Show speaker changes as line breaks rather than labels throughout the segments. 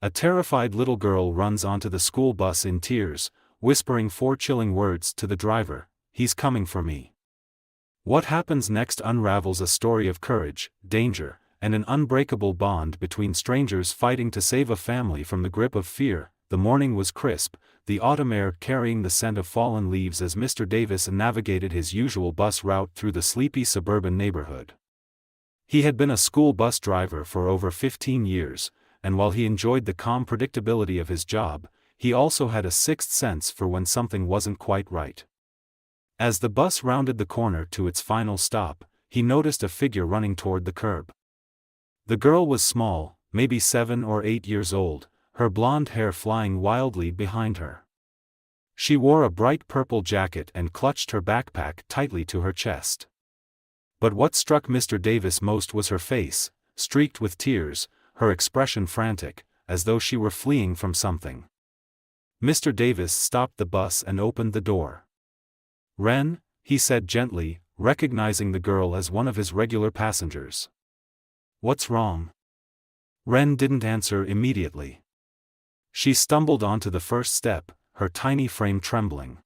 A terrified little girl runs onto the school bus in tears, whispering 4 chilling words to the driver: "He's coming for me." What happens next unravels a story of courage, danger, and an unbreakable bond between strangers fighting to save a family from the grip of fear. The morning was crisp, the autumn air carrying the scent of fallen leaves as Mr. Davis navigated his usual bus route through the sleepy suburban neighborhood. He had been a school bus driver for over 15 years, and while he enjoyed the calm predictability of his job, he also had a sixth sense for when something wasn't quite right. As the bus rounded the corner to its final stop, he noticed a figure running toward the curb. The girl was small, maybe 7 or 8 years old, her blonde hair flying wildly behind her. She wore a bright purple jacket and clutched her backpack tightly to her chest. But what struck Mr. Davis most was her face, streaked with tears, her expression frantic, as though she were fleeing from something. Mr. Davis stopped the bus and opened the door. "Wren," he said gently, recognizing the girl as one of his regular passengers. "What's wrong?" Wren didn't answer immediately. She stumbled onto the first step, her tiny frame trembling.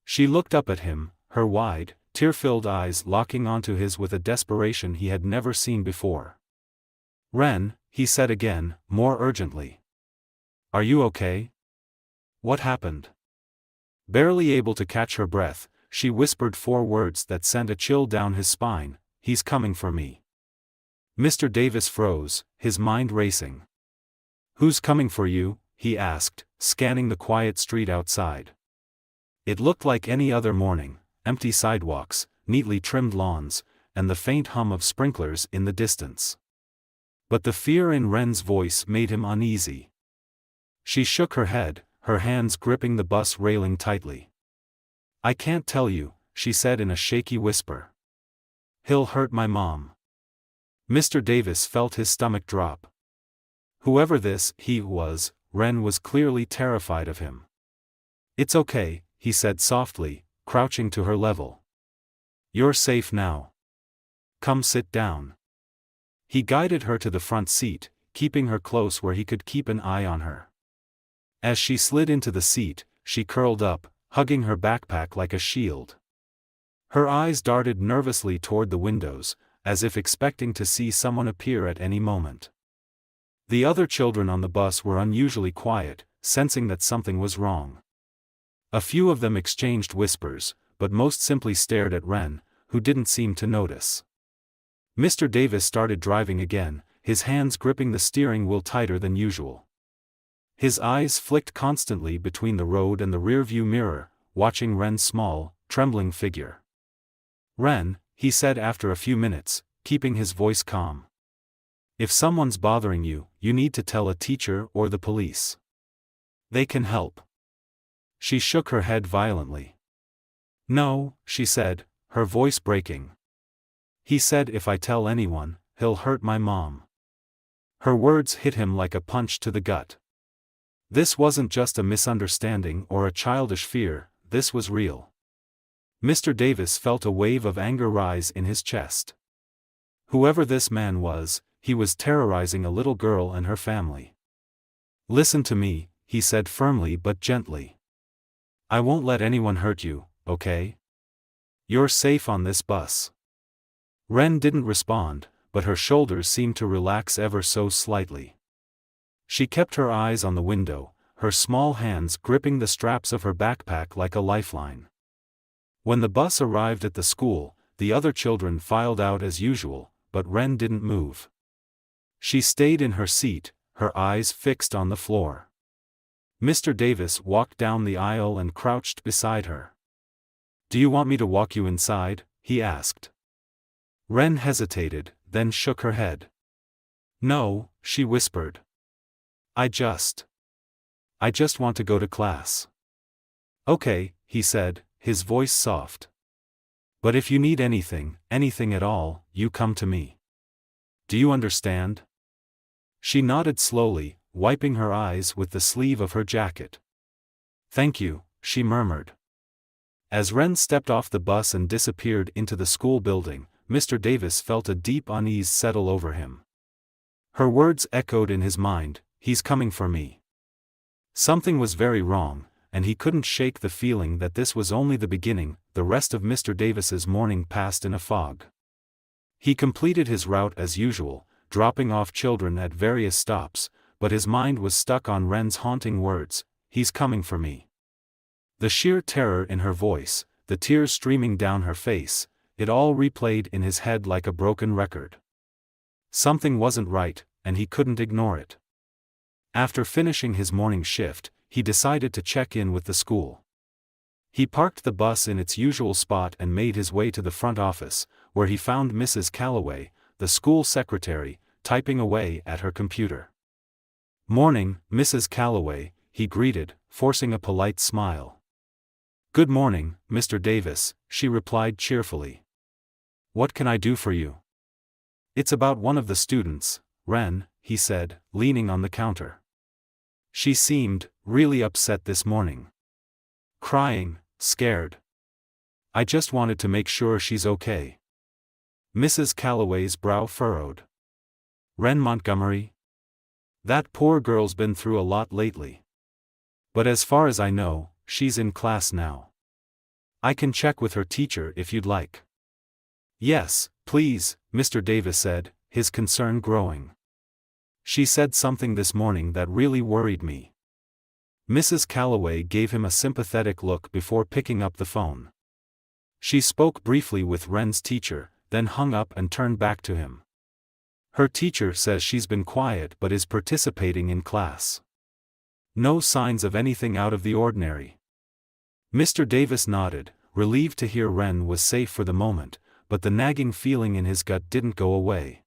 She looked up at him, her wide, tear-filled eyes locking onto his with a desperation he had never seen before. "Wren," he said again, more urgently. "Are you okay? What happened?" Barely able to catch her breath, she whispered 4 words that sent a chill down his spine: "He's coming for me." Mr. Davis froze, his mind racing. "Who's coming for you?" he asked, scanning the quiet street outside. It looked like any other morning: empty sidewalks, neatly trimmed lawns, and the faint hum of sprinklers in the distance. But the fear in Wren's voice made him uneasy. She shook her head, her hands gripping the bus railing tightly. "I can't tell you," she said in a shaky whisper. "He'll hurt my mom." Mr. Davis felt his stomach drop. Whoever this "he" was, Wren was clearly terrified of him. "It's okay," he said softly, crouching to her level. "You're safe now. Come sit down." He guided her to the front seat, keeping her close where he could keep an eye on her. As she slid into the seat, she curled up, hugging her backpack like a shield. Her eyes darted nervously toward the windows, as if expecting to see someone appear at any moment. The other children on the bus were unusually quiet, sensing that something was wrong. A few of them exchanged whispers, but most simply stared at Wren, who didn't seem to notice. Mr. Davis started driving again, his hands gripping the steering wheel tighter than usual. His eyes flicked constantly between the road and the rearview mirror, watching Wren's small, trembling figure. "Wren," he said after a few minutes, keeping his voice calm. "If someone's bothering you, you need to tell a teacher or the police. They can help." She shook her head violently. "No," she said, her voice breaking. "He said if I tell anyone, he'll hurt my mom." Her words hit him like a punch to the gut. This wasn't just a misunderstanding or a childish fear, this was real. Mr. Davis felt a wave of anger rise in his chest. Whoever this man was, he was terrorizing a little girl and her family. "Listen to me," he said firmly but gently. "I won't let anyone hurt you, okay? You're safe on this bus." Wren didn't respond, but her shoulders seemed to relax ever so slightly. She kept her eyes on the window, her small hands gripping the straps of her backpack like a lifeline. When the bus arrived at the school, the other children filed out as usual, but Wren didn't move. She stayed in her seat, her eyes fixed on the floor. Mr. Davis walked down the aisle and crouched beside her. "Do you want me to walk you inside?" he asked. Wren hesitated, then shook her head. "No," she whispered. I just want to go to class." "Okay," he said, his voice soft. "But if you need anything at all, you come to me. Do you understand?" She nodded slowly, wiping her eyes with the sleeve of her jacket. "Thank you," she murmured. As Wren stepped off the bus and disappeared into the school building, Mr. Davis felt a deep unease settle over him. Her words echoed in his mind: he's coming for me. Something was very wrong, and he couldn't shake the feeling that this was only the beginning. The rest of Mr. Davis's morning passed in a fog. He completed his route as usual, dropping off children at various stops, but his mind was stuck on Wren's haunting words, "He's coming for me." The sheer terror in her voice, the tears streaming down her face, it all replayed in his head like a broken record. Something wasn't right, and he couldn't ignore it. After finishing his morning shift, he decided to check in with the school. He parked the bus in its usual spot and made his way to the front office, where he found Mrs. Calloway, the school secretary, typing away at her computer. "Morning, Mrs. Calloway," he greeted, forcing a polite smile. "Good morning, Mr. Davis," she replied cheerfully. "What can I do for you?" "It's about one of the students, Wren," he said, leaning on the counter. "She seemed really upset this morning. Crying, scared. I just wanted to make sure she's okay." Mrs. Calloway's brow furrowed. "Wren Montgomery? That poor girl's been through a lot lately. But as far as I know, she's in class now. I can check with her teacher if you'd like." "Yes, please," Mr. Davis said, his concern growing. "She said something this morning that really worried me." Mrs. Calloway gave him a sympathetic look before picking up the phone. She spoke briefly with Wren's teacher, then hung up and turned back to him. "Her teacher says she's been quiet but is participating in class. No signs of anything out of the ordinary." Mr. Davis nodded, relieved to hear Wren was safe for the moment, but the nagging feeling in his gut didn't go away.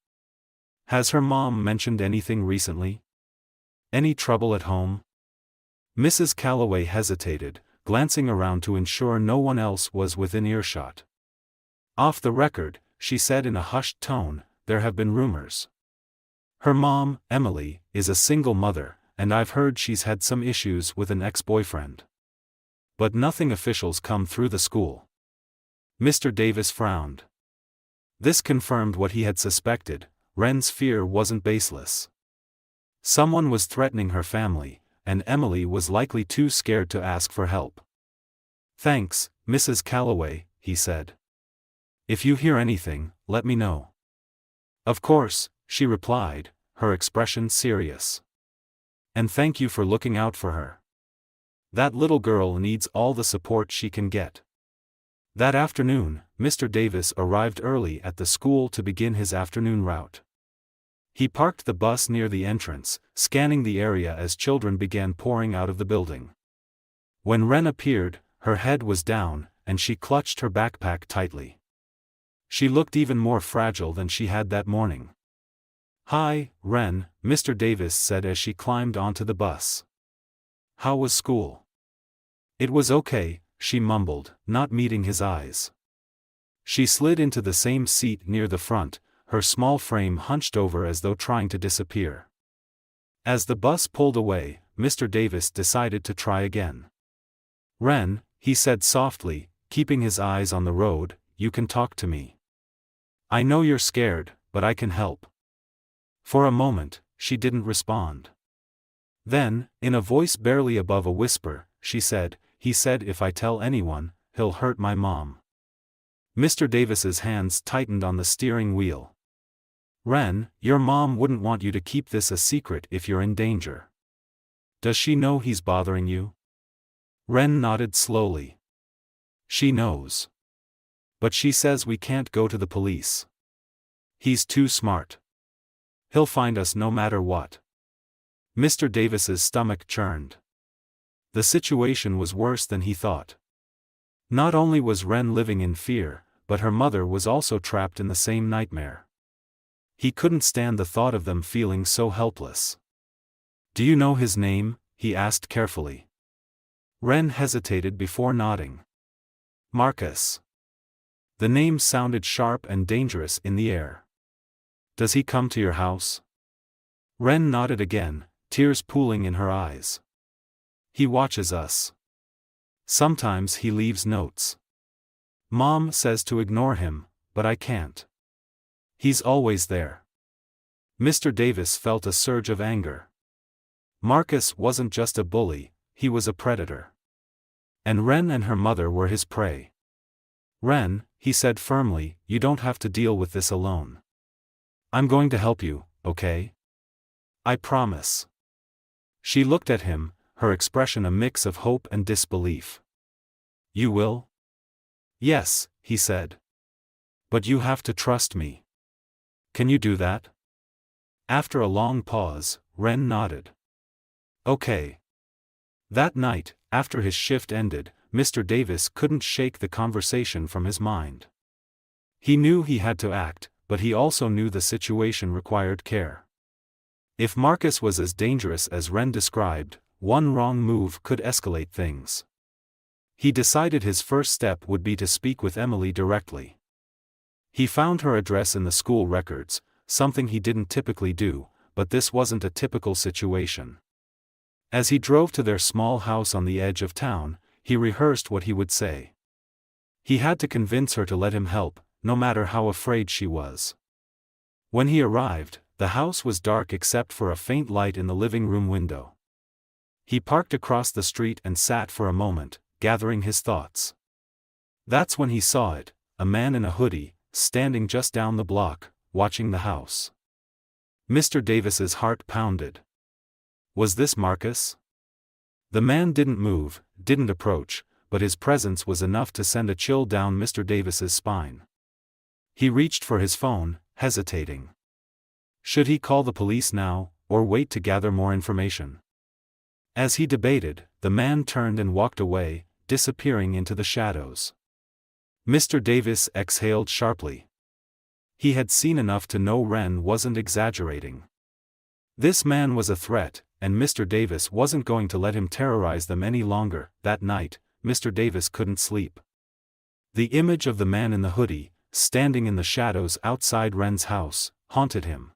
"Has her mom mentioned anything recently? Any trouble at home?" Mrs. Calloway hesitated, glancing around to ensure no one else was within earshot. "Off the record," she said in a hushed tone, "there have been rumors. Her mom, Emily, is a single mother, and I've heard she's had some issues with an ex-boyfriend. But nothing official's come through the school." Mr. Davis frowned. This confirmed what he had suspected. Wren's fear wasn't baseless. Someone was threatening her family, and Emily was likely too scared to ask for help. "Thanks, Mrs. Calloway," he said. "If you hear anything, let me know." "Of course," she replied, her expression serious. "And thank you for looking out for her. That little girl needs all the support she can get." That afternoon, Mr. Davis arrived early at the school to begin his afternoon route. He parked the bus near the entrance, scanning the area as children began pouring out of the building. When Wren appeared, her head was down, and she clutched her backpack tightly. She looked even more fragile than she had that morning. "Hi, Wren," Mr. Davis said as she climbed onto the bus. "How was school?" "It was okay," she mumbled, not meeting his eyes. She slid into the same seat near the front, her small frame hunched over as though trying to disappear. As the bus pulled away, Mr. Davis decided to try again. "Wren," he said softly, keeping his eyes on the road, "you can talk to me. I know you're scared, but I can help." For a moment, she didn't respond. Then, in a voice barely above a whisper, she said, "He said if I tell anyone, he'll hurt my mom." Mr. Davis's hands tightened on the steering wheel. "Wren, your mom wouldn't want you to keep this a secret if you're in danger. Does she know he's bothering you?" Wren nodded slowly. "She knows. But she says we can't go to the police. He's too smart. He'll find us no matter what." Mr. Davis's stomach churned. The situation was worse than he thought. Not only was Wren living in fear, but her mother was also trapped in the same nightmare. He couldn't stand the thought of them feeling so helpless. "Do you know his name?" he asked carefully. Wren hesitated before nodding. "Marcus." The name sounded sharp and dangerous in the air. "Does he come to your house?" Wren nodded again, tears pooling in her eyes. "He watches us. Sometimes he leaves notes. Mom says to ignore him, but I can't. He's always there." Mr. Davis felt a surge of anger. Marcus wasn't just a bully, he was a predator. And Wren and her mother were his prey. "Wren," he said firmly, "you don't have to deal with this alone. I'm going to help you, okay? I promise." She looked at him, her expression a mix of hope and disbelief. "You will?" "Yes," he said. "But you have to trust me. Can you do that?" After a long pause, Wren nodded. "Okay." That night, after his shift ended, Mr. Davis couldn't shake the conversation from his mind. He knew he had to act, but he also knew the situation required care. If Marcus was as dangerous as Wren described, one wrong move could escalate things. He decided his first step would be to speak with Emily directly. He found her address in the school records, something he didn't typically do, but this wasn't a typical situation. As he drove to their small house on the edge of town, he rehearsed what he would say. He had to convince her to let him help, no matter how afraid she was. When he arrived, the house was dark except for a faint light in the living room window. He parked across the street and sat for a moment, gathering his thoughts. That's when he saw it, a man in a hoodie, standing just down the block, watching the house. Mr. Davis's heart pounded. Was this Marcus? The man didn't move, didn't approach, but his presence was enough to send a chill down Mr. Davis's spine. He reached for his phone, hesitating. Should he call the police now, or wait to gather more information? As he debated, the man turned and walked away, disappearing into the shadows. Mr. Davis exhaled sharply. He had seen enough to know Wren wasn't exaggerating. This man was a threat, and Mr. Davis wasn't going to let him terrorize them any longer. That night, Mr. Davis couldn't sleep. The image of the man in the hoodie, standing in the shadows outside Wren's house, haunted him.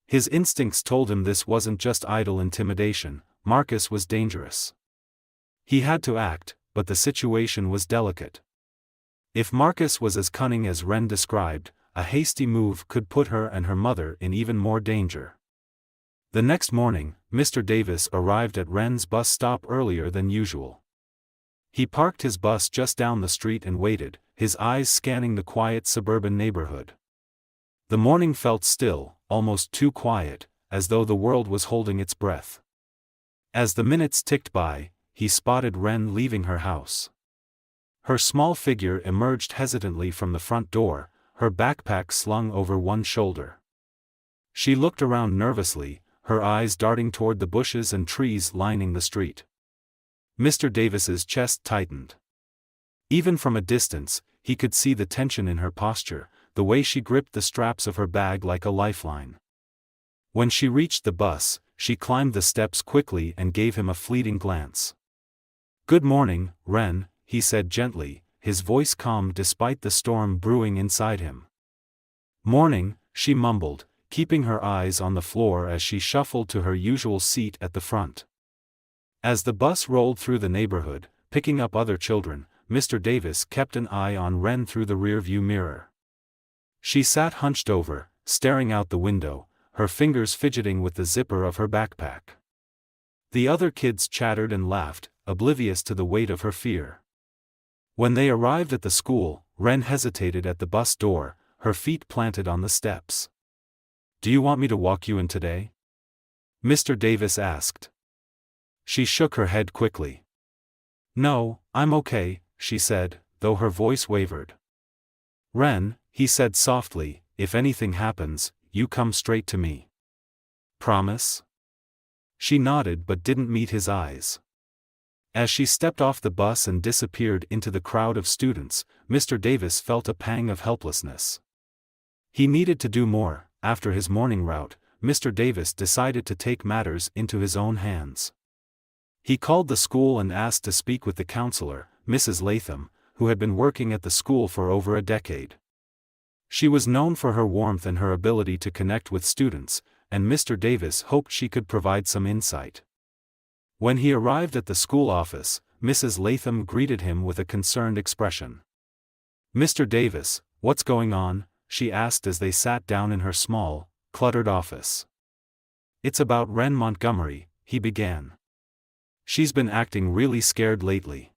His instincts told him this wasn't just idle intimidation, Marcus was dangerous. He had to act, but the situation was delicate. If Marcus was as cunning as Wren described, a hasty move could put her and her mother in even more danger. The next morning, Mr. Davis arrived at Wren's bus stop earlier than usual. He parked his bus just down the street and waited, his eyes scanning the quiet suburban neighborhood. The morning felt still, almost too quiet, as though the world was holding its breath. As the minutes ticked by, he spotted Wren leaving her house. Her small figure emerged hesitantly from the front door, her backpack slung over one shoulder. She looked around nervously, her eyes darting toward the bushes and trees lining the street. Mr. Davis's chest tightened. Even from a distance, he could see the tension in her posture, the way she gripped the straps of her bag like a lifeline. When she reached the bus, she climbed the steps quickly and gave him a fleeting glance. "Good morning, Wren," he said gently, his voice calm despite the storm brewing inside him. "Morning," she mumbled, keeping her eyes on the floor as she shuffled to her usual seat at the front. As the bus rolled through the neighborhood, picking up other children, Mr. Davis kept an eye on Wren through the rearview mirror. She sat hunched over, staring out the window, her fingers fidgeting with the zipper of her backpack. The other kids chattered and laughed, oblivious to the weight of her fear. When they arrived at the school, Wren hesitated at the bus door, her feet planted on the steps. "Do you want me to walk you in today?" Mr. Davis asked. She shook her head quickly. "No, I'm okay," she said, though her voice wavered. "Wren," he said softly, "if anything happens, you come straight to me. Promise?" She nodded but didn't meet his eyes. As she stepped off the bus and disappeared into the crowd of students, Mr. Davis felt a pang of helplessness. He needed to do more. After his morning route, Mr. Davis decided to take matters into his own hands. He called the school and asked to speak with the counselor, Mrs. Latham, who had been working at the school for over a decade. She was known for her warmth and her ability to connect with students, and Mr. Davis hoped she could provide some insight. When he arrived at the school office, Mrs. Latham greeted him with a concerned expression. "Mr. Davis, what's going on?" she asked as they sat down in her small, cluttered office. "It's about Wren Montgomery," he began. She's been acting really scared lately.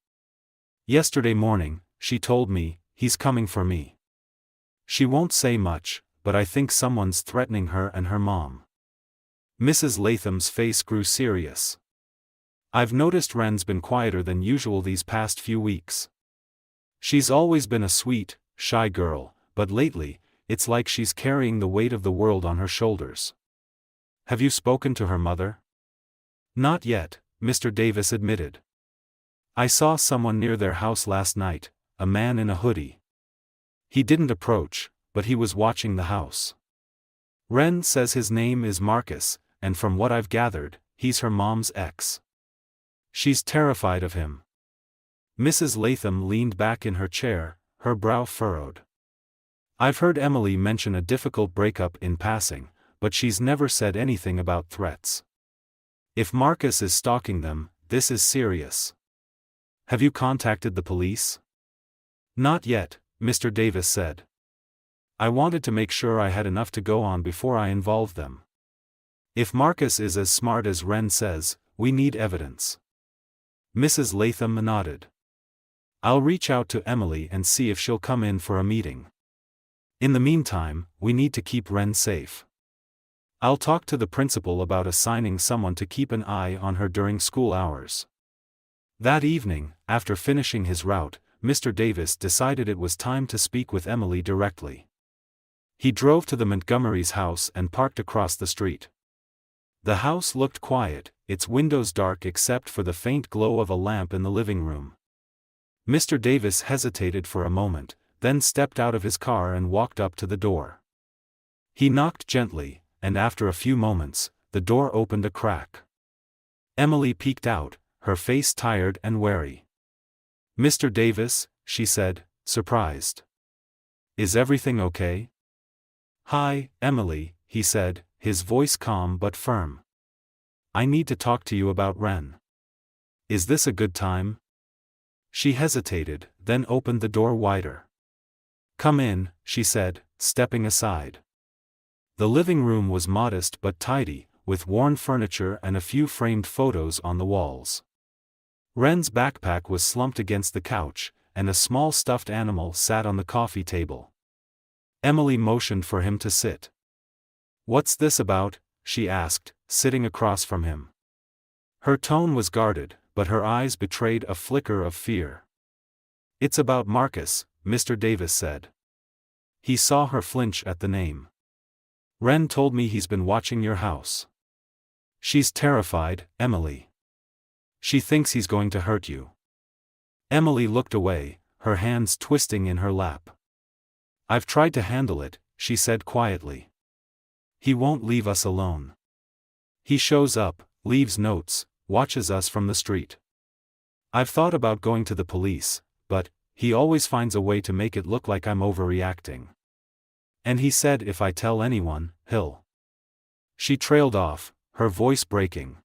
Yesterday morning, she told me, he's coming for me. She won't say much, but I think someone's threatening her and her mom. Mrs. Latham's face grew serious. I've noticed Wren's been quieter than usual these past few weeks. She's always been a sweet, shy girl, but lately, it's like she's carrying the weight of the world on her shoulders. Have you spoken to her mother? Not yet, Mr. Davis admitted. I saw someone near their house last night, a man in a hoodie. He didn't approach, but he was watching the house. Wren says his name is Marcus, and from what I've gathered, he's her mom's ex. She's terrified of him. Mrs. Latham leaned back in her chair, her brow furrowed. I've heard Emily mention a difficult breakup in passing, but she's never said anything about threats. If Marcus is stalking them, this is serious. Have you contacted the police? Not yet, Mr. Davis said. I wanted to make sure I had enough to go on before I involved them. If Marcus is as smart as Wren says, we need evidence. Mrs. Latham nodded. I'll reach out to Emily and see if she'll come in for a meeting. In the meantime, we need to keep Wren safe. I'll talk to the principal about assigning someone to keep an eye on her during school hours. That evening, after finishing his route, Mr. Davis decided it was time to speak with Emily directly. He drove to the Montgomery's house and parked across the street. The house looked quiet, its windows dark except for the faint glow of a lamp in the living room. Mr. Davis hesitated for a moment, then stepped out of his car and walked up to the door. He knocked gently, and after a few moments, the door opened a crack. Emily peeked out, her face tired and wary. Mr. Davis, she said, surprised. Is everything okay? Hi, Emily, he said, his voice calm but firm. I need to talk to you about Wren. Is this a good time? She hesitated, then opened the door wider. Come in, she said, stepping aside. The living room was modest but tidy, with worn furniture and a few framed photos on the walls. Wren's backpack was slumped against the couch, and a small stuffed animal sat on the coffee table. Emily motioned for him to sit. What's this about? She asked, sitting across from him. Her tone was guarded, but her eyes betrayed a flicker of fear. It's about Marcus, Mr. Davis said. He saw her flinch at the name. Wren told me he's been watching your house. She's terrified, Emily. She thinks he's going to hurt you. Emily looked away, her hands twisting in her lap. I've tried to handle it, she said quietly. He won't leave us alone. He shows up, leaves notes, watches us from the street. I've thought about going to the police, but he always finds a way to make it look like I'm overreacting. And he said if I tell anyone, he'll. She trailed off, her voice breaking.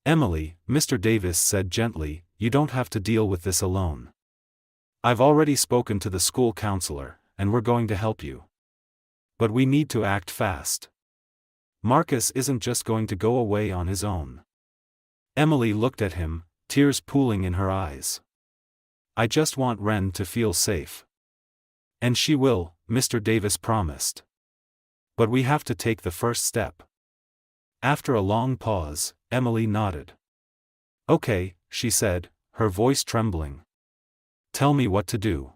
Emily, Mr. Davis said gently, you don't have to deal with this alone. I've already spoken to the school counselor, and we're going to help you. But we need to act fast. Marcus isn't just going to go away on his own. Emily looked at him, tears pooling in her eyes. I just want Wren to feel safe. And she will, Mr. Davis promised. But we have to take the first step. After a long pause, Emily nodded. Okay, she said, her voice trembling. Tell me what to do.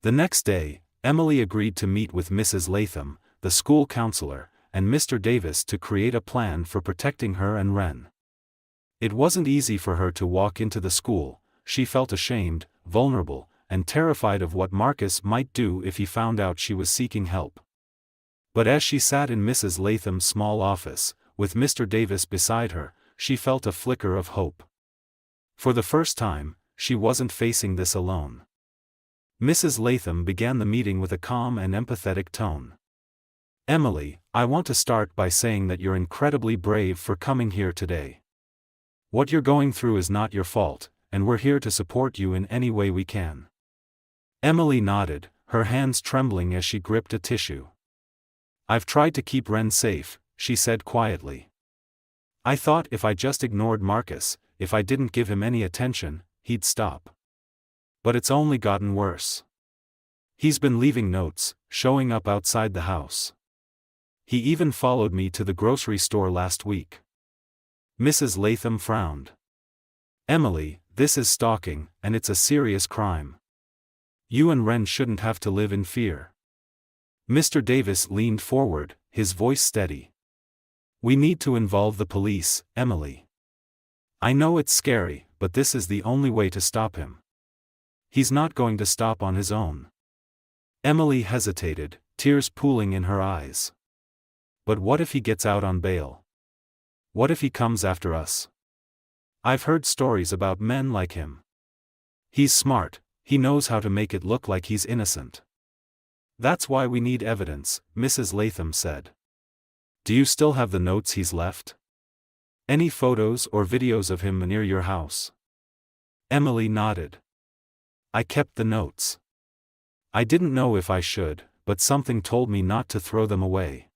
The next day, Emily agreed to meet with Mrs. Latham, the school counselor, and Mr. Davis to create a plan for protecting her and Wren. It wasn't easy for her to walk into the school. She felt ashamed, vulnerable, and terrified of what Marcus might do if he found out she was seeking help. But as she sat in Mrs. Latham's small office, with Mr. Davis beside her, she felt a flicker of hope. For the first time, she wasn't facing this alone. Mrs. Latham began the meeting with a calm and empathetic tone. Emily, I want to start by saying that you're incredibly brave for coming here today. What you're going through is not your fault, and we're here to support you in any way we can. Emily nodded, her hands trembling as she gripped a tissue. I've tried to keep Wren safe, she said quietly. I thought if I just ignored Marcus, if I didn't give him any attention, he'd stop. But it's only gotten worse. He's been leaving notes, showing up outside the house. He even followed me to the grocery store last week. Mrs. Latham frowned. Emily, this is stalking, and it's a serious crime. You and Wren shouldn't have to live in fear. Mr. Davis leaned forward, his voice steady. We need to involve the police, Emily. I know it's scary, but this is the only way to stop him. He's not going to stop on his own. Emily hesitated, tears pooling in her eyes. But what if he gets out on bail? What if he comes after us? I've heard stories about men like him. He's smart, he knows how to make it look like he's innocent. That's why we need evidence, Mrs. Latham said. Do you still have the notes he's left? Any photos or videos of him near your house? Emily nodded. I kept the notes. I didn't know if I should, but something told me not to throw them away.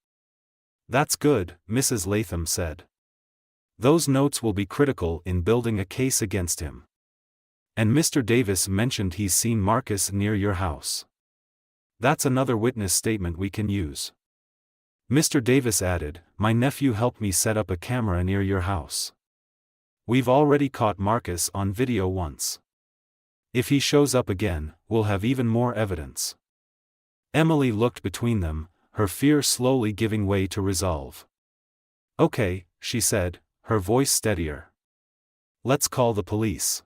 That's good, Mrs. Latham said. Those notes will be critical in building a case against him. And Mr. Davis mentioned he's seen Marcus near your house. That's another witness statement we can use. Mr. Davis added, my nephew helped me set up a camera near your house. We've already caught Marcus on video once. If he shows up again, we'll have even more evidence. Emily looked between them, her fear slowly giving way to resolve. Okay, she said, her voice steadier. Let's call the police.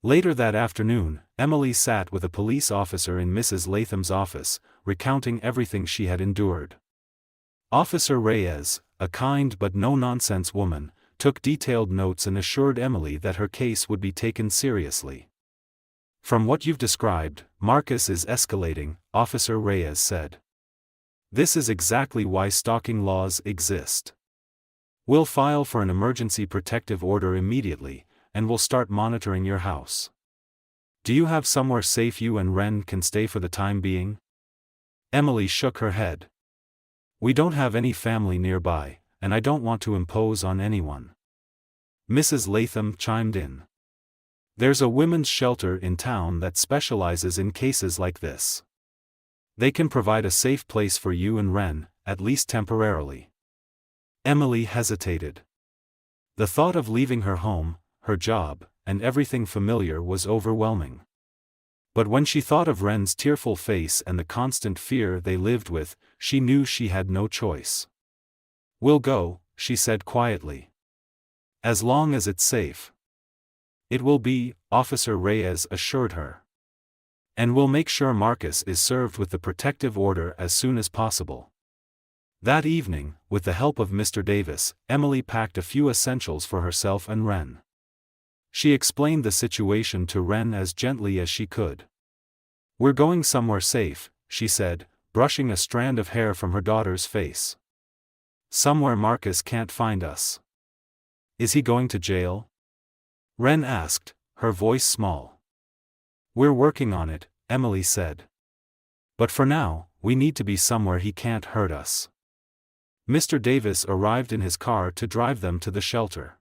Later that afternoon, Emily sat with a police officer in Mrs. Latham's office, recounting everything she had endured. Officer Reyes, a kind but no-nonsense woman, took detailed notes and assured Emily that her case would be taken seriously. From what you've described, Marcus is escalating, Officer Reyes said. This is exactly why stalking laws exist. We'll file for an emergency protective order immediately, and we'll start monitoring your house. Do you have somewhere safe you and Wren can stay for the time being? Emily shook her head. We don't have any family nearby, and I don't want to impose on anyone. Mrs. Latham chimed in. There's a women's shelter in town that specializes in cases like this. They can provide a safe place for you and Wren, at least temporarily. Emily hesitated. The thought of leaving her home, her job, and everything familiar was overwhelming. But when she thought of Wren's tearful face and the constant fear they lived with, she knew she had no choice. We'll go, she said quietly. As long as it's safe. It will be, Officer Reyes assured her. And we'll make sure Marcus is served with the protective order as soon as possible. That evening, with the help of Mr. Davis, Emily packed a few essentials for herself and Wren. She explained the situation to Wren as gently as she could. We're going somewhere safe, she said, brushing a strand of hair from her daughter's face. Somewhere Marcus can't find us. Is he going to jail? Wren asked, her voice small. We're working on it, Emily said. But for now, we need to be somewhere he can't hurt us. Mr. Davis arrived in his car to drive them to the shelter.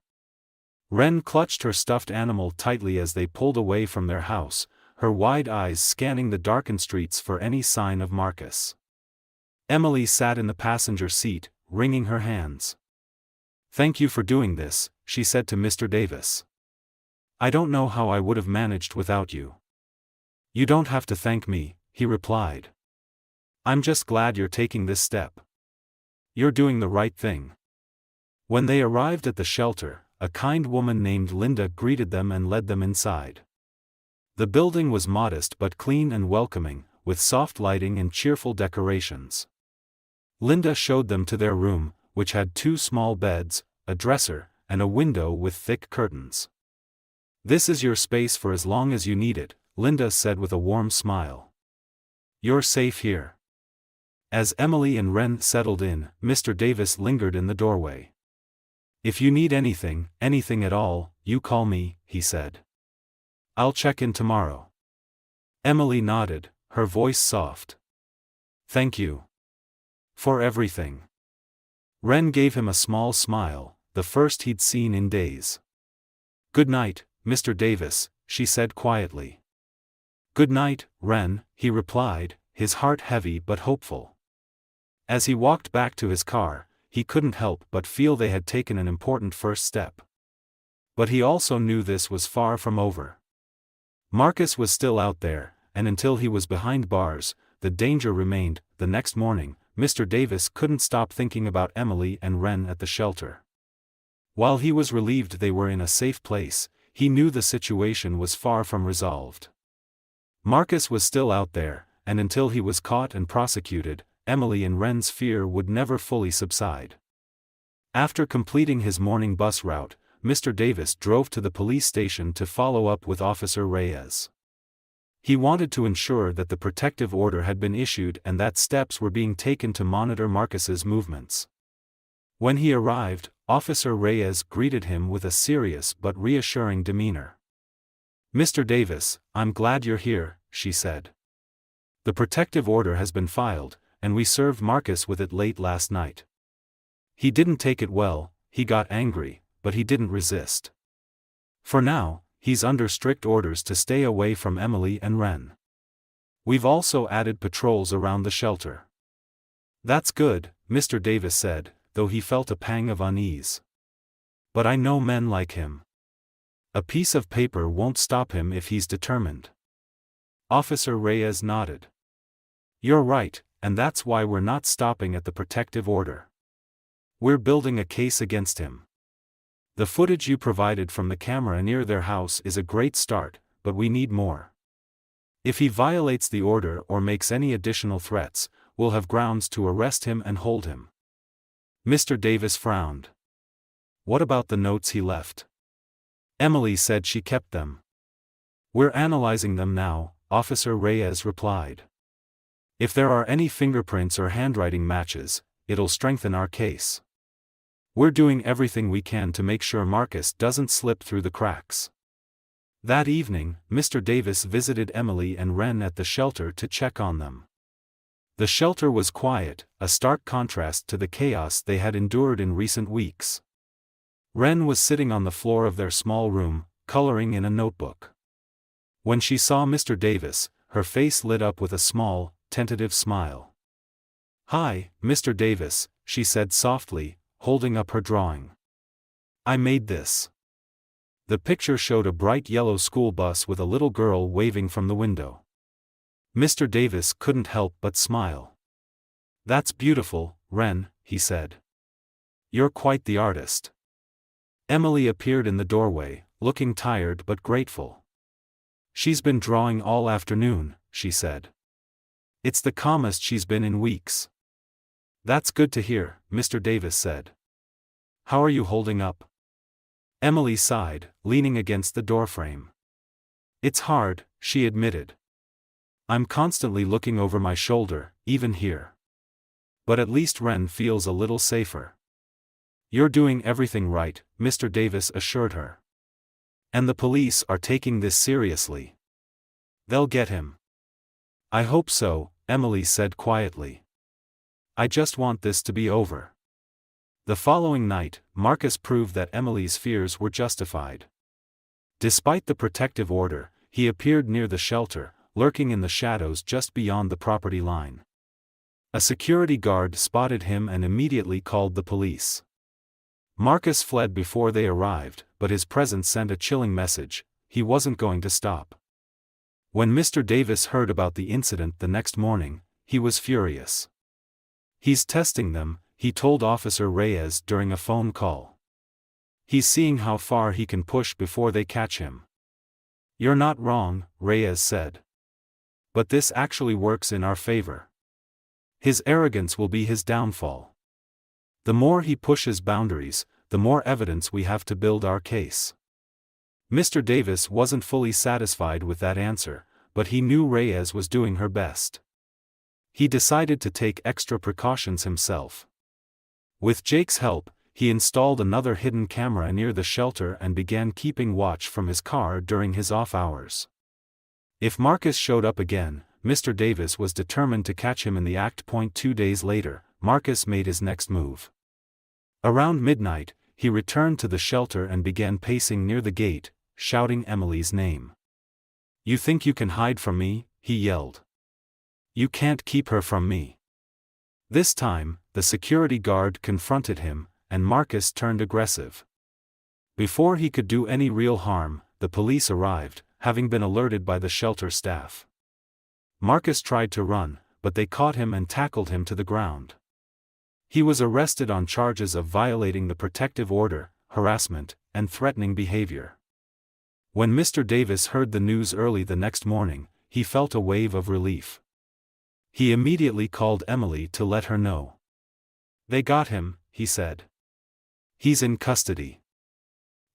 Wren clutched her stuffed animal tightly as they pulled away from their house, her wide eyes scanning the darkened streets for any sign of Marcus. Emily sat in the passenger seat, wringing her hands. Thank you for doing this, she said to Mr. Davis. I don't know how I would have managed without you. You don't have to thank me, he replied. I'm just glad you're taking this step. You're doing the right thing. When they arrived at the shelter, a kind woman named Linda greeted them and led them inside. The building was modest but clean and welcoming, with soft lighting and cheerful decorations. Linda showed them to their room, which had 2 small beds, a dresser, and a window with thick curtains. This is your space for as long as you need it, Linda said with a warm smile. You're safe here. As Emily and Wren settled in, Mr. Davis lingered in the doorway. If you need anything at all, you call me, he said. I'll check in tomorrow. Emily nodded, her voice soft. Thank you. For everything. Wren gave him a small smile, the first he'd seen in days. "Good night, Mr. Davis," she said quietly. "Good night, Wren," he replied, his heart heavy but hopeful. As he walked back to his car, he couldn't help but feel they had taken an important first step. But he also knew this was far from over. Marcus was still out there, and until he was behind bars, the danger remained. The next morning, Mr. Davis couldn't stop thinking about Emily and Wren at the shelter. While he was relieved they were in a safe place, he knew the situation was far from resolved. Marcus was still out there, and until he was caught and prosecuted, Emily and Wren's fear would never fully subside. After completing his morning bus route, Mr. Davis drove to the police station to follow up with Officer Reyes. He wanted to ensure that the protective order had been issued and that steps were being taken to monitor Marcus's movements. When he arrived, Officer Reyes greeted him with a serious but reassuring demeanor. "Mr. Davis, I'm glad you're here," she said. "The protective order has been filed, and we served Marcus with it late last night. He didn't take it well, he got angry, but he didn't resist. For now, he's under strict orders to stay away from Emily and Wren. We've also added patrols around the shelter." "That's good," Mr. Davis said, though he felt a pang of unease. "But I know men like him. A piece of paper won't stop him if he's determined." Officer Reyes nodded. "You're right, and that's why we're not stopping at the protective order. We're building a case against him. The footage you provided from the camera near their house is a great start, but we need more. If he violates the order or makes any additional threats, we'll have grounds to arrest him and hold him." Mr. Davis frowned. "What about the notes he left?" "Emily said she kept them." "We're analyzing them now," Officer Reyes replied. "If there are any fingerprints or handwriting matches, it'll strengthen our case. We're doing everything we can to make sure Marcus doesn't slip through the cracks." That evening, Mr. Davis visited Emily and Wren at the shelter to check on them. The shelter was quiet, a stark contrast to the chaos they had endured in recent weeks. Wren was sitting on the floor of their small room, coloring in a notebook. When she saw Mr. Davis, her face lit up with a small, tentative smile. "Hi, Mr. Davis," she said softly, holding up her drawing. "I made this." The picture showed a bright yellow school bus with a little girl waving from the window. Mr. Davis couldn't help but smile. "That's beautiful, Wren," he said. "You're quite the artist." Emily appeared in the doorway, looking tired but grateful. "She's been drawing all afternoon," she said. "It's the calmest she's been in weeks." "That's good to hear," Mr. Davis said. "How are you holding up?" Emily sighed, leaning against the doorframe. "It's hard," she admitted. "I'm constantly looking over my shoulder, even here. But at least Wren feels a little safer." "You're doing everything right," Mr. Davis assured her. "And the police are taking this seriously. They'll get him." "I hope so," Emily said quietly. "I just want this to be over." The following night, Marcus proved that Emily's fears were justified. Despite the protective order, he appeared near the shelter, lurking in the shadows just beyond the property line. A security guard spotted him and immediately called the police. Marcus fled before they arrived, but his presence sent a chilling message: he wasn't going to stop. When Mr. Davis heard about the incident the next morning, he was furious. "He's testing them," he told Officer Reyes during a phone call. "He's seeing how far he can push before they catch him." "You're not wrong," Reyes said. "But this actually works in our favor. His arrogance will be his downfall. The more he pushes boundaries, the more evidence we have to build our case." Mr. Davis wasn't fully satisfied with that answer, but he knew Reyes was doing her best. He decided to take extra precautions himself. With Jake's help, he installed another hidden camera near the shelter and began keeping watch from his car during his off hours. If Marcus showed up again, Mr. Davis was determined to catch him in the act. 2 days later, Marcus made his next move. Around midnight, he returned to the shelter and began pacing near the gate, shouting Emily's name. "You think you can hide from me?" he yelled. "You can't keep her from me." This time, the security guard confronted him, and Marcus turned aggressive. Before he could do any real harm, the police arrived, having been alerted by the shelter staff. Marcus tried to run, but they caught him and tackled him to the ground. He was arrested on charges of violating the protective order, harassment, and threatening behavior. When Mr. Davis heard the news early the next morning, he felt a wave of relief. He immediately called Emily to let her know. "They got him," he said. "He's in custody."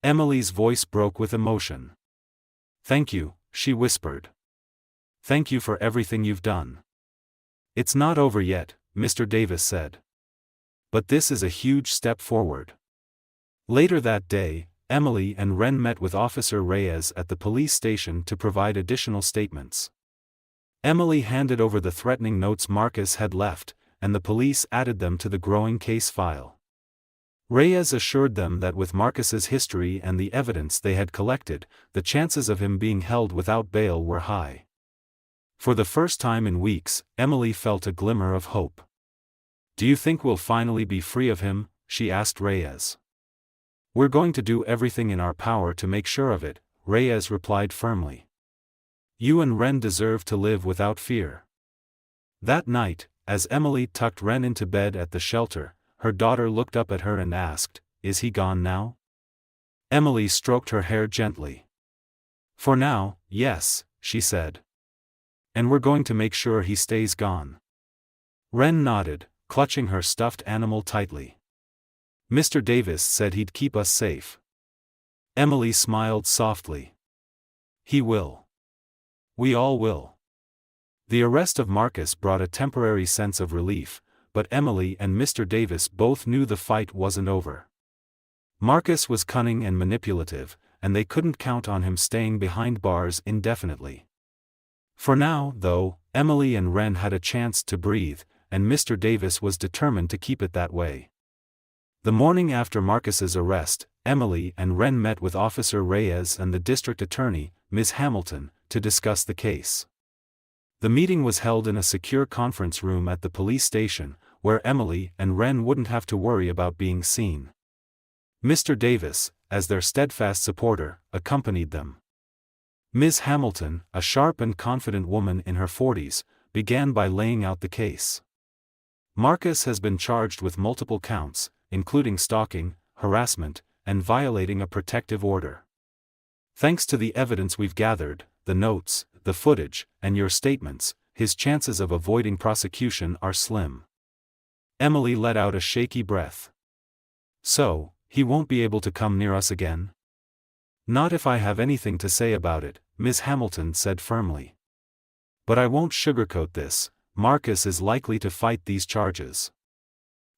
Emily's voice broke with emotion. "Thank you," she whispered. "Thank you for everything you've done." "It's not over yet," Mr. Davis said. "But this is a huge step forward." Later that day, Emily and Wren met with Officer Reyes at the police station to provide additional statements. Emily handed over the threatening notes Marcus had left, and the police added them to the growing case file. Reyes assured them that with Marcus's history and the evidence they had collected, the chances of him being held without bail were high. For the first time in weeks, Emily felt a glimmer of hope. "Do you think we'll finally be free of him?" she asked Reyes. "We're going to do everything in our power to make sure of it," Reyes replied firmly. "You and Wren deserve to live without fear." That night, as Emily tucked Wren into bed at the shelter, her daughter looked up at her and asked, "Is he gone now?" Emily stroked her hair gently. "For now, yes," she said. "And we're going to make sure he stays gone." Wren nodded, clutching her stuffed animal tightly. "Mr. Davis said he'd keep us safe." Emily smiled softly. "He will. We all will." The arrest of Marcus brought a temporary sense of relief, but Emily and Mr. Davis both knew the fight wasn't over. Marcus was cunning and manipulative, and they couldn't count on him staying behind bars indefinitely. For now, though, Emily and Wren had a chance to breathe, and Mr. Davis was determined to keep it that way. The morning after Marcus's arrest, Emily and Wren met with Officer Reyes and the district attorney, Ms. Hamilton, to discuss the case. The meeting was held in a secure conference room at the police station, where Emily and Wren wouldn't have to worry about being seen. Mr. Davis, as their steadfast supporter, accompanied them. Ms. Hamilton, a sharp and confident woman in her 40s, began by laying out the case. "Marcus has been charged with multiple counts, including stalking, harassment, and violating a protective order. Thanks to the evidence we've gathered, the notes, the footage, and your statements, his chances of avoiding prosecution are slim." Emily let out a shaky breath. "So, he won't be able to come near us again?" "Not if I have anything to say about it," Ms. Hamilton said firmly. "But I won't sugarcoat this, Marcus is likely to fight these charges.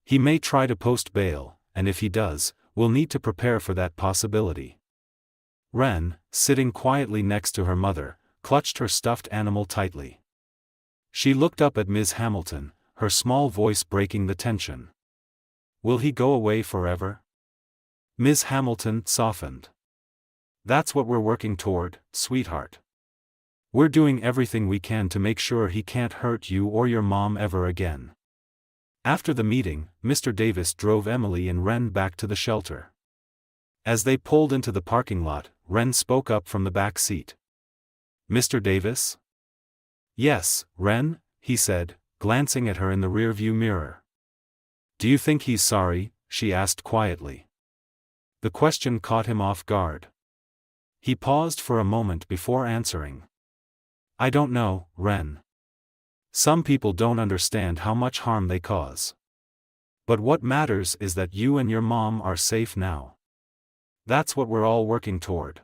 He may try to post bail, and if he does, we'll need to prepare for that possibility." Wren, sitting quietly next to her mother, clutched her stuffed animal tightly. She looked up at Ms. Hamilton, her small voice breaking the tension. "Will he go away forever?" Ms. Hamilton softened. "That's what we're working toward, sweetheart. We're doing everything we can to make sure he can't hurt you or your mom ever again." After the meeting, Mr. Davis drove Emily and Wren back to the shelter. As they pulled into the parking lot, Wren spoke up from the back seat. "Mr. Davis?" "Yes, Wren," he said, glancing at her in the rearview mirror. "Do you think he's sorry?" she asked quietly. The question caught him off guard. He paused for a moment before answering. "I don't know, Wren. Some people don't understand how much harm they cause. But what matters is that you and your mom are safe now. That's what we're all working toward."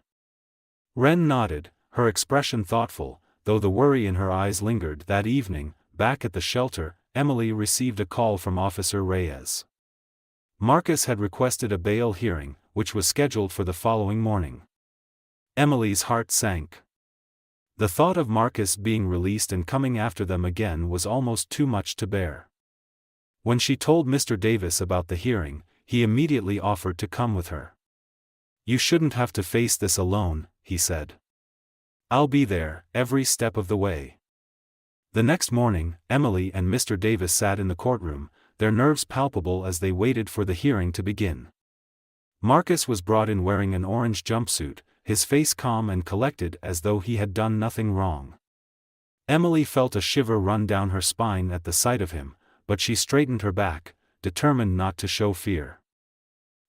Wren nodded, her expression thoughtful, though the worry in her eyes lingered. That evening, back at the shelter, Emily received a call from Officer Reyes. Marcus had requested a bail hearing, which was scheduled for the following morning. Emily's heart sank. The thought of Marcus being released and coming after them again was almost too much to bear. When she told Mr. Davis about the hearing, he immediately offered to come with her. "You shouldn't have to face this alone," he said. "I'll be there, every step of the way." The next morning, Emily and Mr. Davis sat in the courtroom, their nerves palpable as they waited for the hearing to begin. Marcus was brought in wearing an orange jumpsuit, his face calm and collected as though he had done nothing wrong. Emily felt a shiver run down her spine at the sight of him, but she straightened her back, determined not to show fear.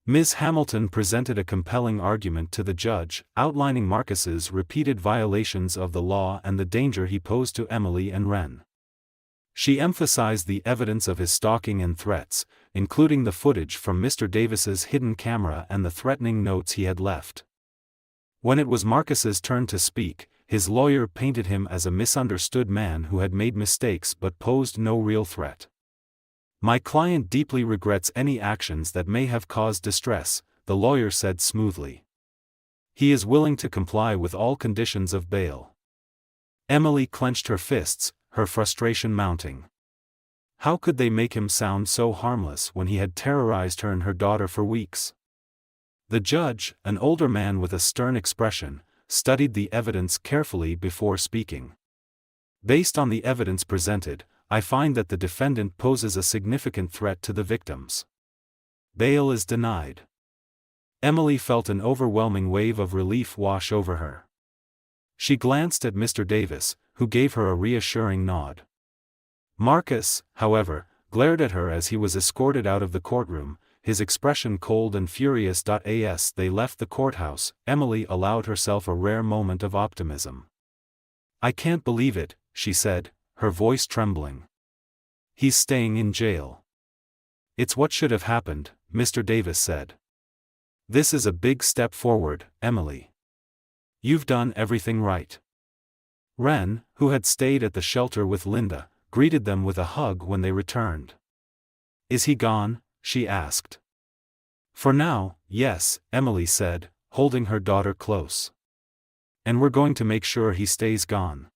Ms. Hamilton presented a compelling argument to the judge, outlining Marcus's repeated violations of the law and the danger he posed to Emily and Wren. She emphasized the evidence of his stalking and threats, including the footage from Mr. Davis's hidden camera and the threatening notes he had left. When it was Marcus's turn to speak, his lawyer painted him as a misunderstood man who had made mistakes but posed no real threat. "My client deeply regrets any actions that may have caused distress," the lawyer said smoothly. "He is willing to comply with all conditions of bail." Emily clenched her fists, her frustration mounting. How could they make him sound so harmless when he had terrorized her and her daughter for weeks? The judge, an older man with a stern expression, studied the evidence carefully before speaking. "Based on the evidence presented, I find that the defendant poses a significant threat to the victims. Bail is denied." Emily felt an overwhelming wave of relief wash over her. She glanced at Mr. Davis, who gave her a reassuring nod. Marcus, however, glared at her as he was escorted out of the courtroom, his expression cold and furious. As they left the courthouse, Emily allowed herself a rare moment of optimism. "I can't believe it," she said, her voice trembling. "He's staying in jail." "It's what should have happened," Mr. Davis said. "This is a big step forward, Emily. You've done everything right." Wren, who had stayed at the shelter with Linda, greeted them with a hug when they returned. "Is he gone?" she asked. "For now, yes," Emily said, holding her daughter close. "And we're going to make sure he stays gone."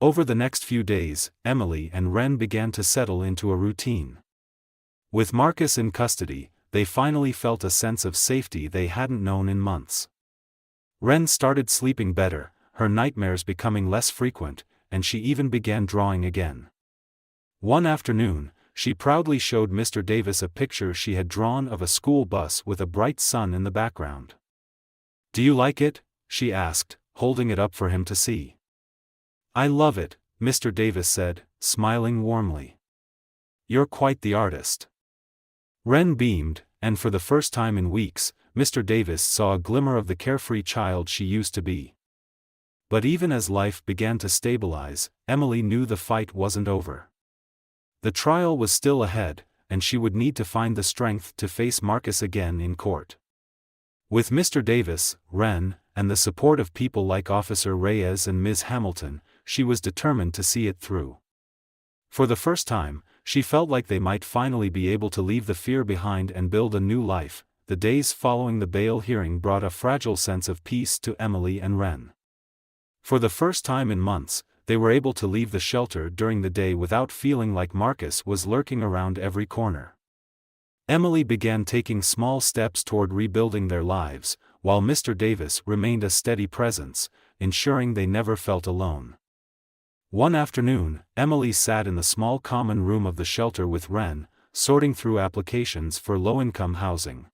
Over the next few days, Emily and Wren began to settle into a routine. With Marcus in custody, they finally felt a sense of safety they hadn't known in months. Wren started sleeping better, her nightmares becoming less frequent, and she even began drawing again. One afternoon, she proudly showed Mr. Davis a picture she had drawn of a school bus with a bright sun in the background. "Do you like it?" she asked, holding it up for him to see. "I love it," Mr. Davis said, smiling warmly. "You're quite the artist." Wren beamed, and for the first time in weeks, Mr. Davis saw a glimmer of the carefree child she used to be. But even as life began to stabilize, Emily knew the fight wasn't over. The trial was still ahead, and she would need to find the strength to face Marcus again in court. With Mr. Davis, Wren, and the support of people like Officer Reyes and Ms. Hamilton, she was determined to see it through. For the first time, she felt like they might finally be able to leave the fear behind and build a new life. The days following the bail hearing brought a fragile sense of peace to Emily and Wren. For the first time in months, they were able to leave the shelter during the day without feeling like Marcus was lurking around every corner. Emily began taking small steps toward rebuilding their lives, while Mr. Davis remained a steady presence, ensuring they never felt alone. One afternoon, Emily sat in the small common room of the shelter with Wren, sorting through applications for low-income housing.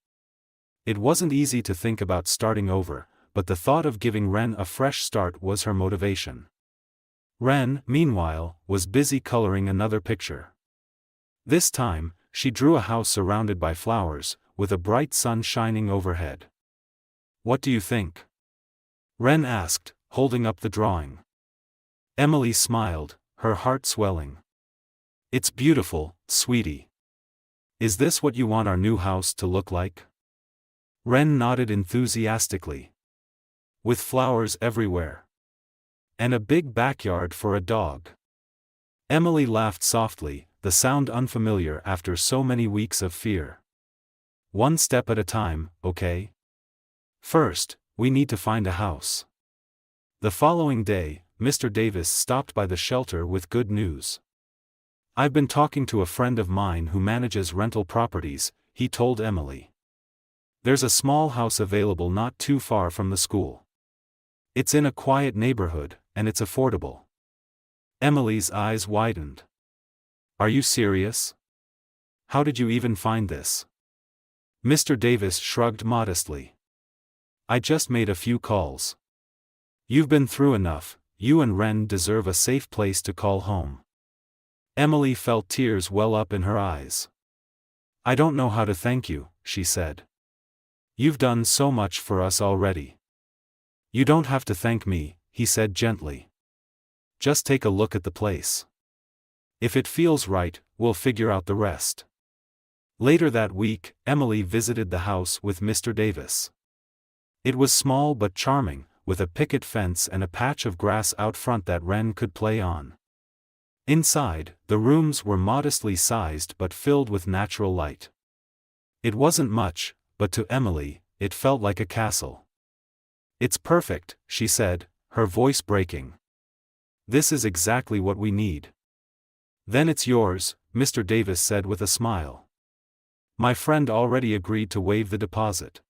It wasn't easy to think about starting over, but the thought of giving Wren a fresh start was her motivation. Wren, meanwhile, was busy coloring another picture. This time, she drew a house surrounded by flowers, with a bright sun shining overhead. "What do you think?" Wren asked, holding up the drawing. Emily smiled, her heart swelling. "It's beautiful, sweetie. Is this what you want our new house to look like?" Wren nodded enthusiastically. "With flowers everywhere. And a big backyard for a dog." Emily laughed softly, the sound unfamiliar after so many weeks of fear. "One step at a time, okay? First, we need to find a house." The following day, Mr. Davis stopped by the shelter with good news. "I've been talking to a friend of mine who manages rental properties," he told Emily. There's a small house available not too far from the school. It's in a quiet neighborhood, and it's affordable. Emily's eyes widened. Are you serious? How did you even find this? Mr. Davis shrugged modestly. I just made a few calls. You've been through enough, you and Wren deserve a safe place to call home. Emily felt tears well up in her eyes. I don't know how to thank you, she said. You've done so much for us already. You don't have to thank me, he said gently. Just take a look at the place. If it feels right, we'll figure out the rest. Later that week, Emily visited the house with Mr. Davis. It was small but charming, with a picket fence and a patch of grass out front that Wren could play on. Inside, the rooms were modestly sized but filled with natural light. It wasn't much, but to Emily, it felt like a castle. It's perfect, she said, her voice breaking. This is exactly what we need. Then it's yours, Mr. Davis said with a smile. My friend already agreed to waive the deposit.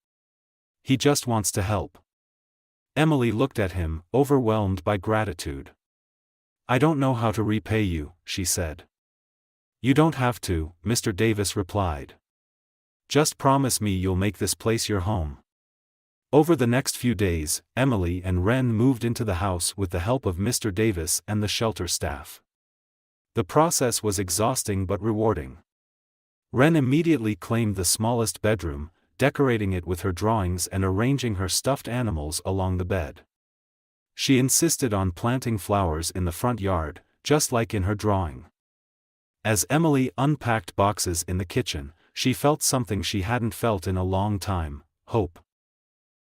He just wants to help. Emily looked at him, overwhelmed by gratitude. I don't know how to repay you, she said. You don't have to, Mr. Davis replied. Just promise me you'll make this place your home. Over the next few days, Emily and Wren moved into the house with the help of Mr. Davis and the shelter staff. The process was exhausting but rewarding. Wren immediately claimed the smallest bedroom, decorating it with her drawings and arranging her stuffed animals along the bed. She insisted on planting flowers in the front yard, just like in her drawing. As Emily unpacked boxes in the kitchen, she felt something she hadn't felt in a long time: hope.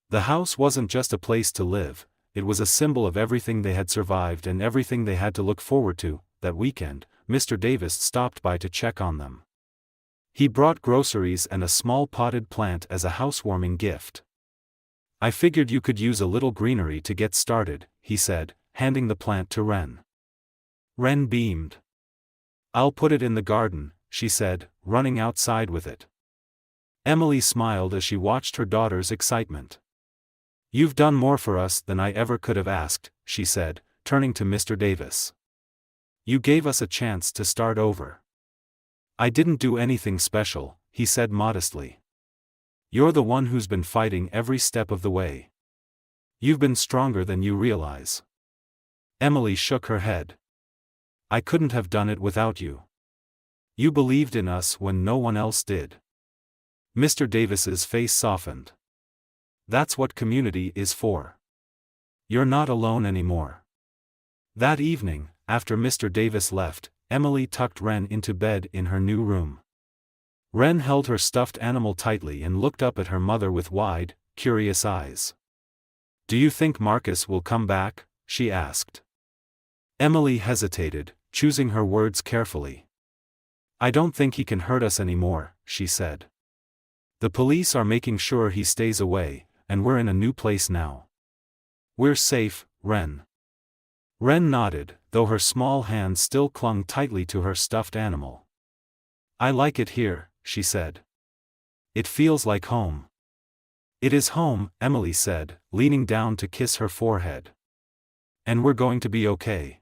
The house wasn't just a place to live, it was a symbol of everything they had survived and everything they had to look forward to. That weekend, Mr. Davis stopped by to check on them. He brought groceries and a small potted plant as a housewarming gift. I figured you could use a little greenery to get started, he said, handing the plant to Wren. Wren beamed. I'll put it in the garden, she said, running outside with it. Emily smiled as she watched her daughter's excitement. You've done more for us than I ever could have asked, she said, turning to Mr. Davis. You gave us a chance to start over. I didn't do anything special, he said modestly. You're the one who's been fighting every step of the way. You've been stronger than you realize. Emily shook her head. I couldn't have done it without you. You believed in us when no one else did. Mr. Davis's face softened. That's what community is for. You're not alone anymore. That evening, after Mr. Davis left, Emily tucked Wren into bed in her new room. Wren held her stuffed animal tightly and looked up at her mother with wide, curious eyes. Do you think Marcus will come back? She asked. Emily hesitated, choosing her words carefully. I don't think he can hurt us anymore, she said. The police are making sure he stays away, and we're in a new place now. We're safe, Wren. Wren nodded, though her small hand still clung tightly to her stuffed animal. I like it here, she said. It feels like home. It is home, Emily said, leaning down to kiss her forehead. And we're going to be okay.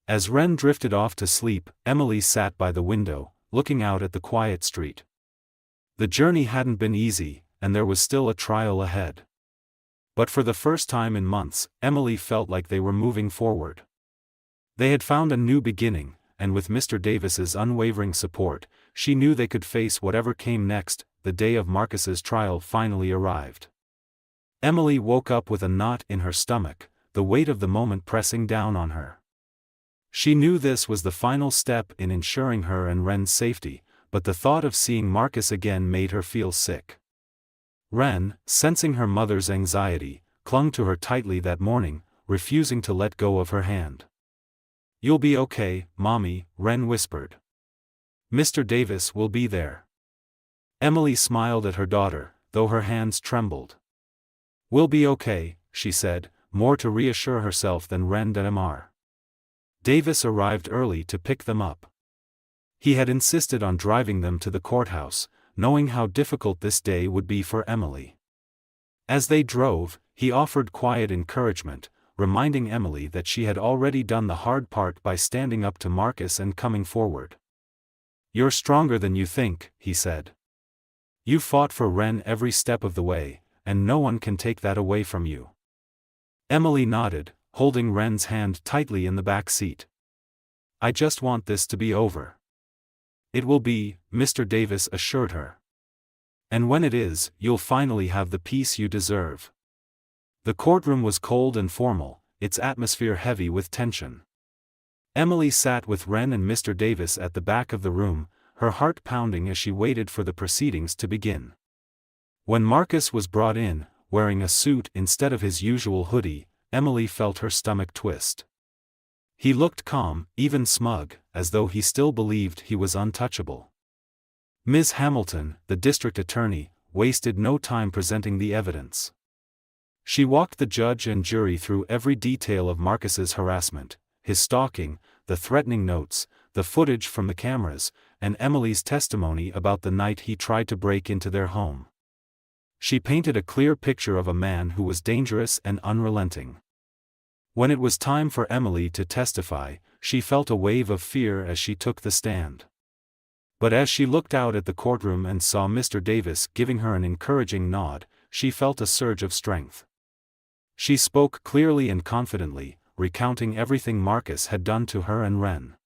As Wren drifted off to sleep, Emily sat by the window, looking out at the quiet street. The journey hadn't been easy, and there was still a trial ahead. But for the first time in months, Emily felt like they were moving forward. They had found a new beginning, and with Mr. Davis's unwavering support, she knew they could face whatever came next. The day of Marcus's trial finally arrived. Emily woke up with a knot in her stomach, the weight of the moment pressing down on her. She knew this was the final step in ensuring her and Wren's safety, but the thought of seeing Marcus again made her feel sick. Wren, sensing her mother's anxiety, clung to her tightly that morning, refusing to let go of her hand. You'll be okay, Mommy, Wren whispered. Mr. Davis will be there. Emily smiled at her daughter, though her hands trembled. We'll be okay, she said, more to reassure herself than Wren did Mr. Davis arrived early to pick them up. He had insisted on driving them to the courthouse, knowing how difficult this day would be for Emily. As they drove, he offered quiet encouragement, reminding Emily that she had already done the hard part by standing up to Marcus and coming forward. "You're stronger than you think," he said. "You fought for Ren every step of the way, and no one can take that away from you." Emily nodded, holding Ren's hand tightly in the back seat. "I just want this to be over." "It will be," Mr. Davis assured her. "And when it is, you'll finally have the peace you deserve." The courtroom was cold and formal, its atmosphere heavy with tension. Emily sat with Ren and Mr. Davis at the back of the room, her heart pounding as she waited for the proceedings to begin. When Marcus was brought in, wearing a suit instead of his usual hoodie, Emily felt her stomach twist. He looked calm, even smug, as though he still believed he was untouchable. Ms. Hamilton, the district attorney, wasted no time presenting the evidence. She walked the judge and jury through every detail of Marcus's harassment, his stalking, the threatening notes, the footage from the cameras, and Emily's testimony about the night he tried to break into their home. She painted a clear picture of a man who was dangerous and unrelenting. When it was time for Emily to testify, she felt a wave of fear as she took the stand. But as she looked out at the courtroom and saw Mr. Davis giving her an encouraging nod, she felt a surge of strength. She spoke clearly and confidently, recounting everything Marcus had done to her and Ren.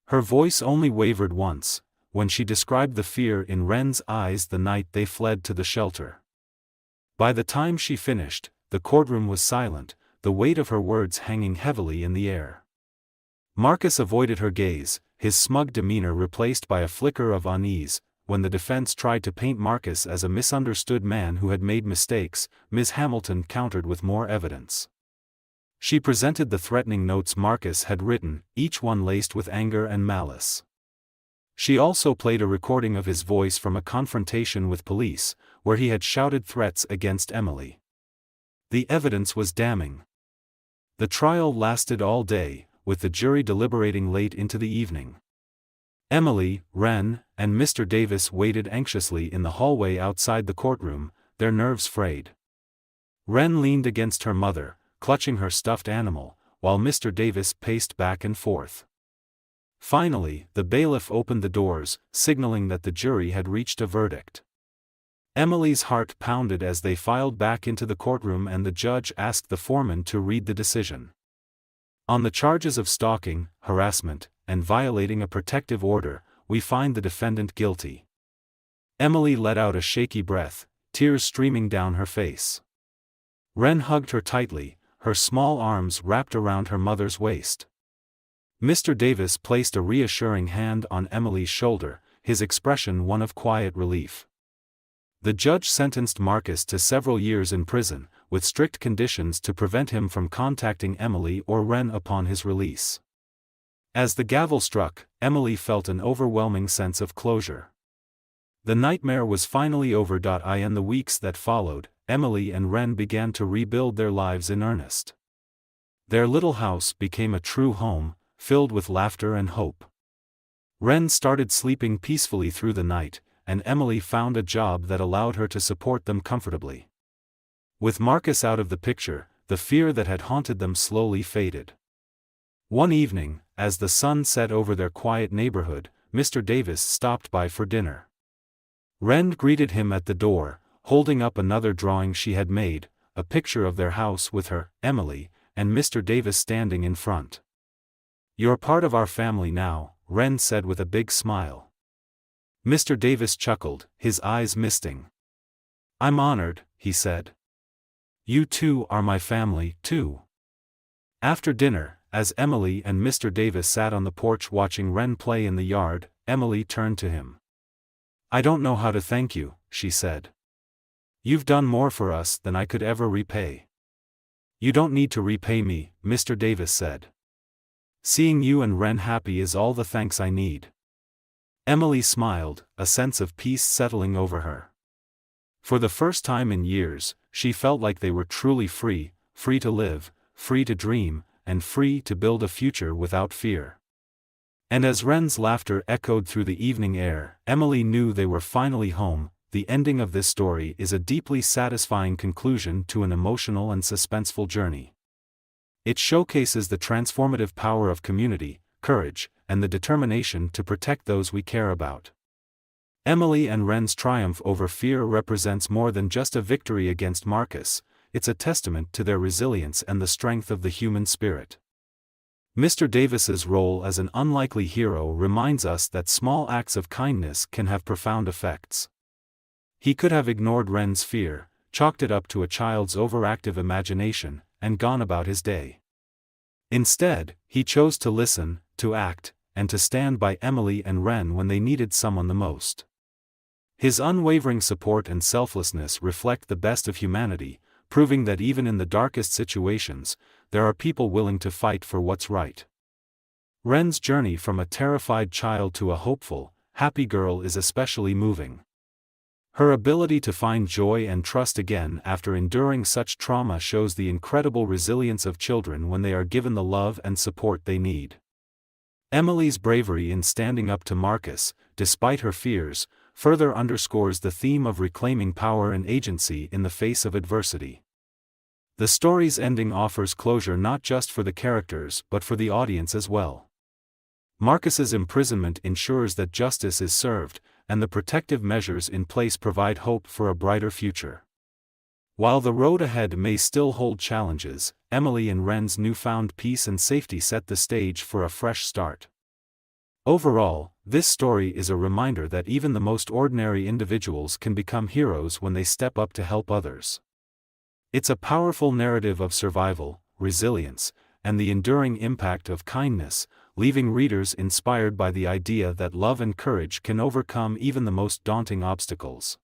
Her voice only wavered once, when she described the fear in Ren's eyes the night they fled to the shelter. By the time she finished, the courtroom was silent, the weight of her words hanging heavily in the air. Marcus avoided her gaze, his smug demeanor replaced by a flicker of unease. When the defense tried to paint Marcus as a misunderstood man who had made mistakes, Ms. Hamilton countered with more evidence. She presented the threatening notes Marcus had written, each one laced with anger and malice. She also played a recording of his voice from a confrontation with police, where he had shouted threats against Emily. The evidence was damning. The trial lasted all day, with the jury deliberating late into the evening. Emily, Ren, and Mr. Davis waited anxiously in the hallway outside the courtroom, their nerves frayed. Ren leaned against her mother, clutching her stuffed animal, while Mr. Davis paced back and forth. Finally, the bailiff opened the doors, signaling that the jury had reached a verdict. Emily's heart pounded as they filed back into the courtroom and the judge asked the foreman to read the decision. On the charges of stalking, harassment, and violating a protective order, we find the defendant guilty. Emily let out a shaky breath, tears streaming down her face. Ren hugged her tightly, her small arms wrapped around her mother's waist. Mr. Davis placed a reassuring hand on Emily's shoulder, his expression one of quiet relief. The judge sentenced Marcus to several years in prison, with strict conditions to prevent him from contacting Emily or Ren upon his release. As the gavel struck, Emily felt an overwhelming sense of closure. The nightmare was finally over. In the weeks that followed, Emily and Ren began to rebuild their lives in earnest. Their little house became a true home, filled with laughter and hope. Ren started sleeping peacefully through the night, and Emily found a job that allowed her to support them comfortably. With Marcus out of the picture, the fear that had haunted them slowly faded. One evening, as the sun set over their quiet neighborhood, Mr. Davis stopped by for dinner. Ren greeted him at the door, holding up another drawing she had made, a picture of their house with her, Emily, and Mr. Davis standing in front. "You're part of our family now," Ren said with a big smile. Mr. Davis chuckled, his eyes misting. "I'm honored," he said. "You two are my family, too." After dinner, as Emily and Mr. Davis sat on the porch watching Ren play in the yard, Emily turned to him. "I don't know how to thank you," she said. "You've done more for us than I could ever repay." "You don't need to repay me," Mr. Davis said. "Seeing you and Ren happy is all the thanks I need." Emily smiled, a sense of peace settling over her. For the first time in years, she felt like they were truly free, free to live, free to dream, and free to build a future without fear. And as Wren's laughter echoed through the evening air, Emily knew they were finally home. The ending of this story is a deeply satisfying conclusion to an emotional and suspenseful journey. It showcases the transformative power of community, courage, and the determination to protect those we care about. Emily and Wren's triumph over fear represents more than just a victory against Marcus, it's a testament to their resilience and the strength of the human spirit. Mr. Davis's role as an unlikely hero reminds us that small acts of kindness can have profound effects. He could have ignored Wren's fear, chalked it up to a child's overactive imagination, and gone about his day. Instead, he chose to listen, to act, and to stand by Emily and Wren when they needed someone the most. His unwavering support and selflessness reflect the best of humanity, proving that even in the darkest situations, there are people willing to fight for what's right. Wren's journey from a terrified child to a hopeful, happy girl is especially moving. Her ability to find joy and trust again after enduring such trauma shows the incredible resilience of children when they are given the love and support they need. Emily's bravery in standing up to Marcus, despite her fears, further underscores the theme of reclaiming power and agency in the face of adversity. The story's ending offers closure not just for the characters but for the audience as well. Marcus's imprisonment ensures that justice is served, and the protective measures in place provide hope for a brighter future. While the road ahead may still hold challenges, Emily and Wren's newfound peace and safety set the stage for a fresh start. Overall, this story is a reminder that even the most ordinary individuals can become heroes when they step up to help others. It's a powerful narrative of survival, resilience, and the enduring impact of kindness, leaving readers inspired by the idea that love and courage can overcome even the most daunting obstacles.